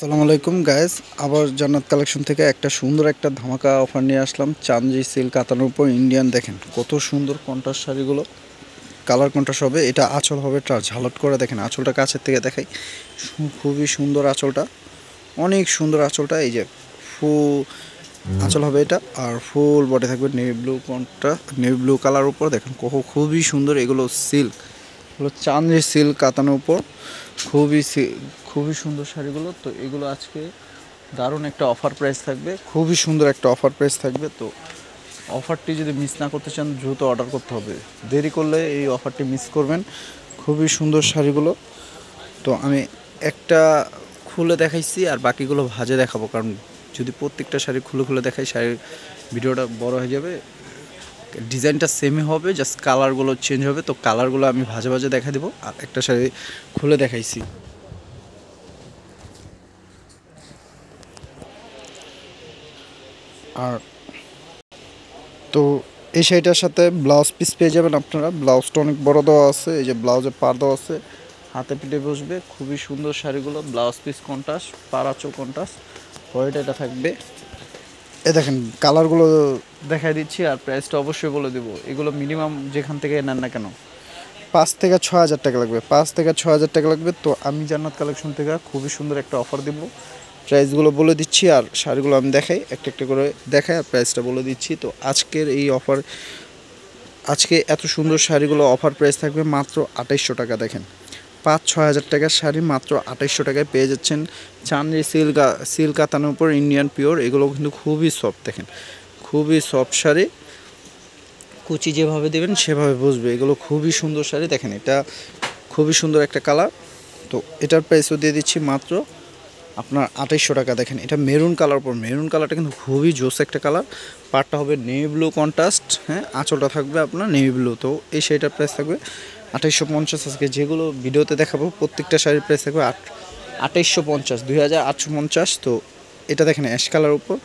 আসসালামু আলাইকুম গাইস, আবার জান্নাত কালেকশন থেকে একটা সুন্দর একটা ধামাকা অফার নিয়ে আসলাম। চান্দি সিল্ক কাতানের উপর ইন্ডিয়ান, দেখেন কত সুন্দর কন্ট্রাস্ট শাড়িগুলো, কালার কন্ট্রাস্ট হবে। এটা আঁচল হবে ঝালট করে, দেখেন আঁচলটা কাছের থেকে দেখাই, খুবই সুন্দর আঁচলটা, অনেক সুন্দর আঁচলটা। এই যে ফুল আঁচল হবে এটা, আর ফুল বডি থাকবে navy blue navy blue colour উপর, দেখেন খুবই সুন্দর। এগুলো সিল্ক, এগুলো চান্দি সিল্ক কাতানের উপর, খুবই খুবই সুন্দর শাড়িগুলো। তো এগুলো আজকে দারুণ একটা অফার প্রাইস থাকবে, খুবই সুন্দর একটা অফার প্রাইস থাকবে। তো অফারটি যদি মিস না করতে চান দ্রুত অর্ডার করতে হবে, দেরি করলে এই অফারটি মিস করবেন। খুবই সুন্দর শাড়িগুলো। তো আমি একটা খুলে দেখাইছি আর বাকিগুলো ভাজে দেখাবো, কারণ যদি প্রত্যেকটা শাড়ি খুলে খুলে দেখাই শাড়ির ভিডিওটা বড় হয়ে যাবে। ডিজাইনটা সেমই হবে, জাস্ট কালারগুলো চেঞ্জ হবে। তো কালারগুলো আমি ভাজে ভাজে দেখা দেবো, আর একটা শাড়ি খুলে দেখাইছি। আর তো এই শাড়িটার সাথে ব্লাউজ পিস পেয়ে যাবেন আপনারা। ব্লাউজটা অনেক বড় দেওয়া আছে, এই যে ব্লাউজে পার দেওয়া আছে, হাতে পিঠে বসবে। খুবই সুন্দর শাড়িগুলো, ব্লাউজ পিস কন্ট্রাস্ট, পার আঁচল কন্ট্রাস্ট, হোয়াইট এটা থাকবে। এ দেখেন কালারগুলো দেখাই দিচ্ছি, আর প্রাইসটা অবশ্যই বলে দেবো। এগুলো মিনিমাম যেখান থেকে নেন না কেন 5 থেকে 6 হাজার টাকা লাগবে, 5 থেকে 6 হাজার টাকা লাগবে। তো আমি জান্নাত কালেকশন থেকে খুবই সুন্দর একটা অফার দেবো, প্রাইসগুলো বলে দিচ্ছি আর শাড়িগুলো আমি দেখাই, একটা একটা করে দেখাই আর প্রাইসটা বলে দিচ্ছি। তো আজকের এই অফার, আজকে এত সুন্দর শাড়িগুলো অফার প্রাইস থাকবে মাত্র 2800 টাকা। দেখেন 5-6 হাজার টাকার শাড়ি মাত্র 2800 টাকায় পেয়ে যাচ্ছেন। চান্দি সিল্ক কাতানের উপর ইন্ডিয়ান পিওর, এগুলো কিন্তু খুবই সফট, দেখেন খুবই সফট শাড়ি, কুচি যেভাবে দেবেন সেভাবে বসবে। এগুলো খুবই সুন্দর শাড়ি, দেখেন এটা খুবই সুন্দর একটা কালার। তো এটার প্রাইসও দিয়ে দিচ্ছি মাত্র আপনার 2800 টাকা। দেখেন এটা মেরুন কালার উপর, মেরুন কালারটা কিন্তু খুবই জোস একটা কালার। পাড়টা হবে নেভি ব্লু কন্ট্রাস্ট, হ্যাঁ আঁচলটা থাকবে আপনার নেভি ব্লু। তো এই শাড়িটার প্রাইস থাকবে 2850। আজকে যেগুলো ভিডিওতে দেখাবো প্রত্যেকটা শাড়ির প্রাইস থাকবে 2850, 2850। তো এটা দেখেন অ্যাশ কালার উপর,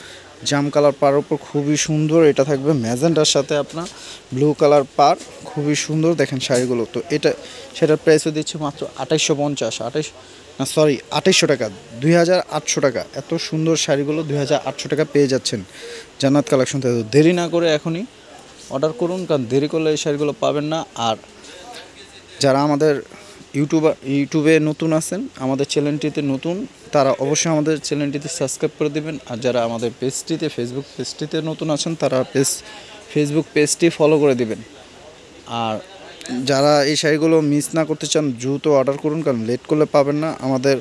জাম কালার পার উপর, খুবই সুন্দর। এটা থাকবে ম্যাজেন্টার সাথে আপনার ব্লু কালার পার, খুবই সুন্দর দেখেন শাড়িগুলো। তো এটা সেটার প্রাইসও দিচ্ছে মাত্র 2850, 2800 টাকা, 2800 টাকা। এত সুন্দর শাড়িগুলো 2800 টাকা পেয়ে যাচ্ছেন জান্নাত কালেকশন থেকে। দেরি না করে এখনই অর্ডার করুন, কারণ দেরি করলে এই শাড়িগুলো পাবেন না। আর যারা আমাদের ইউটিউবে নতুন আছেন, আমাদের চ্যানেলটিতে নতুন, তারা অবশ্যই আমাদের চ্যানেলটিতে সাবস্ক্রাইব করে দেবেন। আর যারা আমাদের পেজটিতে ফেসবুক পেজটিতে নতুন আছেন, তারা ফেসবুক পেজটি ফলো করে দেবেন। আর যারা এই শাড়িগুলো মিস না করতে চান দ্রুত অর্ডার করুন, কারণ লেট করলে পাবেন না। আমাদের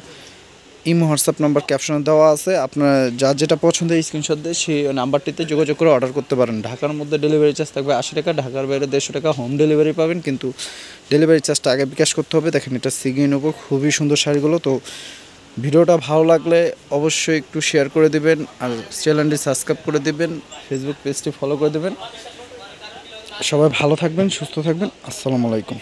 ইমো হোয়াটসঅ্যাপ নাম্বার ক্যাপশনে দেওয়া আছে, আপনার যার যেটা পছন্দ স্ক্রিনশট দিয়ে সেই নাম্বারটিতে যোগাযোগ করে অর্ডার করতে পারেন। ঢাকার মধ্যে ডেলিভারি চার্জ থাকবে 80 টাকা, ঢাকার বাইরে 150 টাকা হোম ডেলিভারি পাবেন, কিন্তু ডেলিভারি চার্জটা আগে বিকাশ করতে হবে। দেখেন এটা সিগিন উপর, খুবই সুন্দর শাড়িগুলো। তো ভিডিওটা ভালো লাগলে অবশ্যই একটু শেয়ার করে দেবেন, আর চ্যানেলটি সাবস্ক্রাইব করে দেবেন, ফেসবুক পেজটি ফলো করে দেবেন। সবাই ভালো থাকবেন, সুস্থ থাকবেন। আসসালামু আলাইকুম।